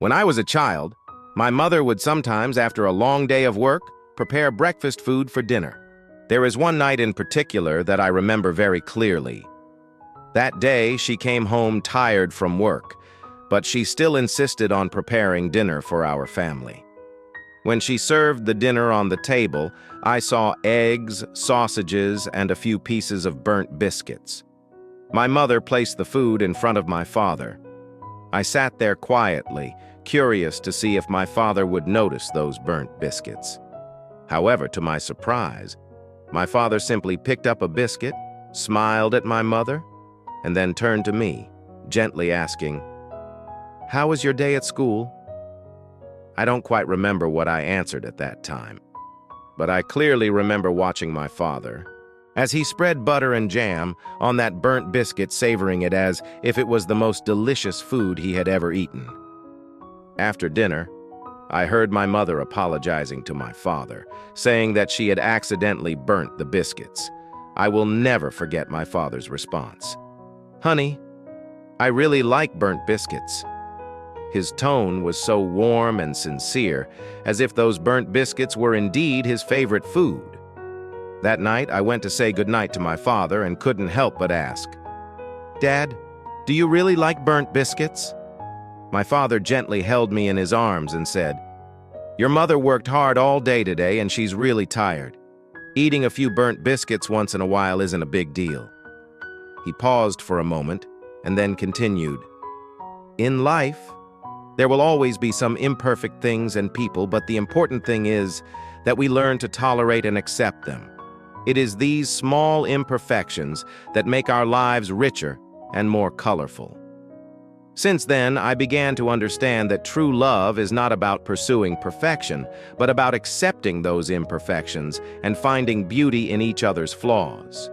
When I was a child, my mother would sometimes, after a long day of work, prepare breakfast food for dinner. There is one night in particular that I remember very clearly. That day, she came home tired from work, but she still insisted on preparing dinner for our family. When she served the dinner on the table, I saw eggs, sausages, and a few pieces of burnt biscuits. My mother placed the food in front of my father. I sat there quietly, curious to see if my father would notice those burnt biscuits. However, to my surprise, my father simply picked up a biscuit, smiled at my mother, and then turned to me, gently asking, "How was your day at school?" I don't quite remember what I answered at that time, but I clearly remember watching my father as he spread butter and jam on that burnt biscuit, savoring it as if it was the most delicious food he had ever eaten. After dinner, I heard my mother apologizing to my father, saying that she had accidentally burnt the biscuits. I will never forget my father's response. "Honey, I really like burnt biscuits." His tone was so warm and sincere, as if those burnt biscuits were indeed his favorite food. That night, I went to say goodnight to my father and couldn't help but ask, "Dad, do you really like burnt biscuits?" My father gently held me in his arms and said, "Your mother worked hard all day today and she's really tired. Eating a few burnt biscuits once in a while isn't a big deal." He paused for a moment and then continued, "In life, there will always be some imperfect things and people, but the important thing is that we learn to tolerate and accept them. It is these small imperfections that make our lives richer and more colorful." Since then, I began to understand that true love is not about pursuing perfection, but about accepting those imperfections and finding beauty in each other's flaws.